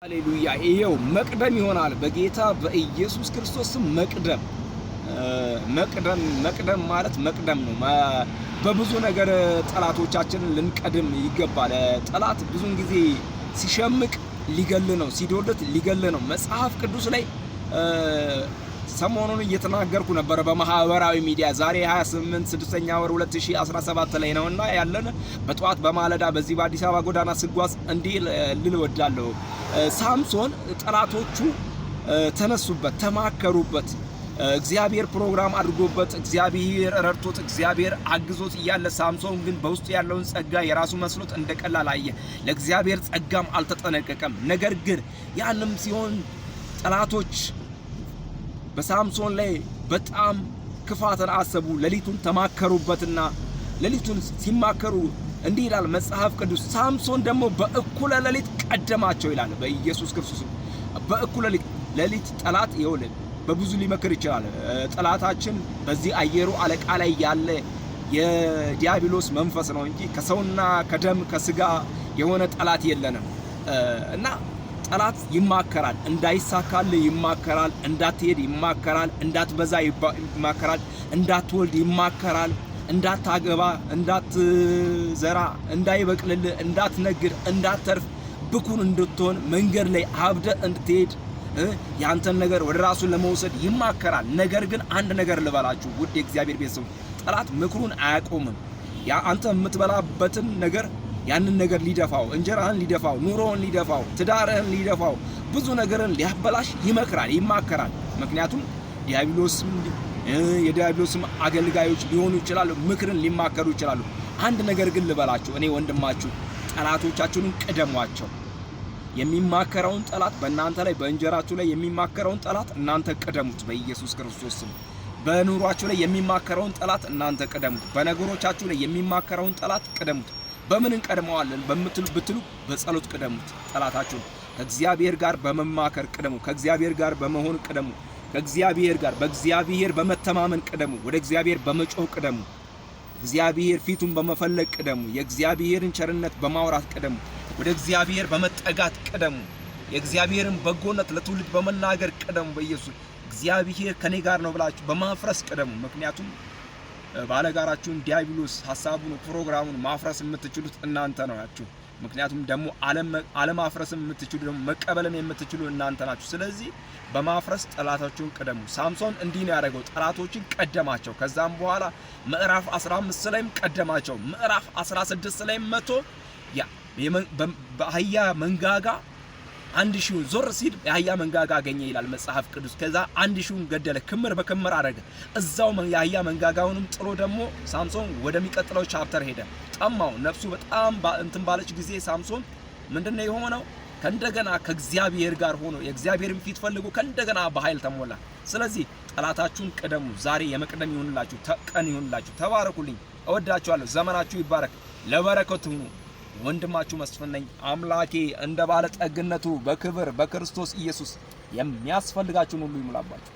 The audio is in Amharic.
ሃሌሉያ ይሄው መቅደም ይሆናል በጌታ በኢየሱስ ክርስቶስ መቅደም ማለት መቅደም ነው። በብዙ ነገር ጠላቶቻችንን ልንቀድም ይገባል። ጠላት ብዙን ጊዜ ሲሸምቅ ሊገል ነው፣ ሲዶልት ሊገል ነው። መጽሐፍ ቅዱስ ላይ ሰሞኑን እየተናገርኩ ነበር በማህበራዊ ሚዲያ። ዛሬ 28 6ኛ ወር 2017 ላይ ነውና ያለን በጧት በማለዳ በዚህ በአዲስ አበባ ጎዳና ስጓዝ እንዲህ ልል ወዳለሁ። ሳምሶን ጠላቶቹ ተነሱበት፣ ተማከሩበት። እግዚአብሔር ፕሮግራም አድርጎበት እግዚአብሔር ረድቶት እግዚአብሔር አግዞት እያለ ሳምሶን ግን በውስጡ ያለውን ጸጋ የራሱ መስሎት እንደቀላል አየ። ለእግዚአብሔር ጸጋም አልተጠነቀቀም። ነገር ግን ያንም ሲሆን ጠላቶች በሳምሶን ላይ በጣም ክፋትን አሰቡ። ሌሊቱን ተማከሩበትና ሌሊቱን ሲማከሩ እንዲህ ይላል መጽሐፍ ቅዱስ፣ ሳምሶን ደግሞ በእኩለ ሌሊት ቀደማቸው ይላል። በኢየሱስ ክርስቶስ በእኩለ ሌሊት ጠላት ይወለ በብዙ ሊመክር ይችላል። ጠላታችን በዚህ አየሩ አለቃ ላይ ያለ የዲያብሎስ መንፈስ ነው እንጂ ከሰውና ከደም ከስጋ የሆነ ጠላት የለንም። እና ጠላት ይማከራል፣ እንዳይሳካል ይማከራል፣ እንዳትሄድ ይማከራል፣ እንዳትበዛ ይማከራል፣ እንዳትወልድ ይማከራል፣ እንዳታገባ፣ እንዳትዘራ፣ እንዳይበቅልል፣ እንዳትነግድ፣ እንዳትተርፍ፣ ብኩን እንድትሆን፣ መንገድ ላይ አብደ እንድትሄድ ያንተን ነገር ወደ ራሱ ለመውሰድ ይማከራል። ነገር ግን አንድ ነገር ልበላችሁ ውድ የእግዚአብሔር ቤተሰቦች፣ ጠላት ምክሩን አያቆምም። ያ አንተ የምትበላበትን ነገር ያንን ነገር ሊደፋው፣ እንጀራህን ሊደፋው፣ ኑሮህን ሊደፋው፣ ትዳርህን ሊደፋው፣ ብዙ ነገርን ሊያበላሽ ይመክራል፣ ይማከራል። ምክንያቱም የዲያብሎስም አገልጋዮች ሊሆኑ ይችላሉ፣ ምክርን ሊማከሩ ይችላሉ። አንድ ነገር ግን ልበላችሁ እኔ ወንድማችሁ፣ ጠላቶቻችሁን ቅደሟቸው። የሚማከረውን ጠላት በእናንተ ላይ በእንጀራችሁ ላይ የሚማከረውን ጠላት እናንተ ቅደሙት በኢየሱስ ክርስቶስ ስም። በኑሯችሁ ላይ የሚማከረውን ጠላት እናንተ ቅደሙት። በነገሮቻችሁ ላይ የሚማከረውን ጠላት ቅደሙት። በምን እንቀድመዋለን ብትሉ በጸሎት ቅደሙት። ጠላታችሁን ከእግዚአብሔር ጋር በመማከር ቅደሙ። ከእግዚአብሔር ጋር በመሆን ቅደሙ። ከእግዚአብሔር ጋር በእግዚአብሔር በመተማመን ቅደሙ። ወደ እግዚአብሔር በመጮህ ቅደሙ። እግዚአብሔር ፊቱን በመፈለግ ቅደሙ። የእግዚአብሔርን ቸርነት በማውራት ቅደሙ። ወደ እግዚአብሔር በመጠጋት ቅደሙ። የእግዚአብሔርን በጎነት ለትውልድ በመናገር ቅደሙ። በኢየሱስ እግዚአብሔር ከኔ ጋር ነው ብላችሁ በማፍረስ ቅደሙ። ምክንያቱም ባለጋራችሁን ዲያብሎስ ሐሳቡን ፕሮግራሙን ማፍረስ የምትችሉት እናንተ ናችሁ። ምክንያቱም ደግሞ አለማፍረስም የምትችሉ ደግሞ መቀበልም የምትችሉ እናንተ ናችሁ። ስለዚህ በማፍረስ ጠላቶቹን ቅደሙ። ሳምሶን እንዲህ ነው ያደረገው፣ ጠላቶችን ቀደማቸው። ከዛም በኋላ ምዕራፍ 15 ላይም ቀደማቸው። ምዕራፍ 16 ላይም መቶ በአህያ መንጋጋ 1000 ዞር ሲል የአህያ መንጋጋ አገኘ ይላል መጽሐፍ ቅዱስ። ከዛ 1000 ገደለ፣ ክምር በክምር አረገ። እዛው የአህያ መንጋጋውንም ጥሎ ደግሞ ሳምሶን ወደሚቀጥለው ቻፕተር ሄደ። ጠማው፣ ነፍሱ በጣም እንትን ባለች ጊዜ ሳምሶን ምንድነው የሆነው? ከእንደገና ከእግዚአብሔር ጋር ሆኖ የእግዚአብሔርን ፊት ፈልጎ ከእንደገና በኃይል ተሞላ። ስለዚህ ጠላታችሁን ቅደሙ። ዛሬ የመቅደም ይሁንላችሁ፣ ቀን ይሁንላችሁ። ተባረኩልኝ፣ እወዳችኋለሁ። ዘመናችሁ ይባረክ፣ ለበረከቱ ሁኑ። ወንድማችሁ መስፍን ነኝ። አምላኬ እንደ ባለ ጠግነቱ በክብር በክርስቶስ ኢየሱስ የሚያስፈልጋችሁን ሁሉ ይሙላባችሁ።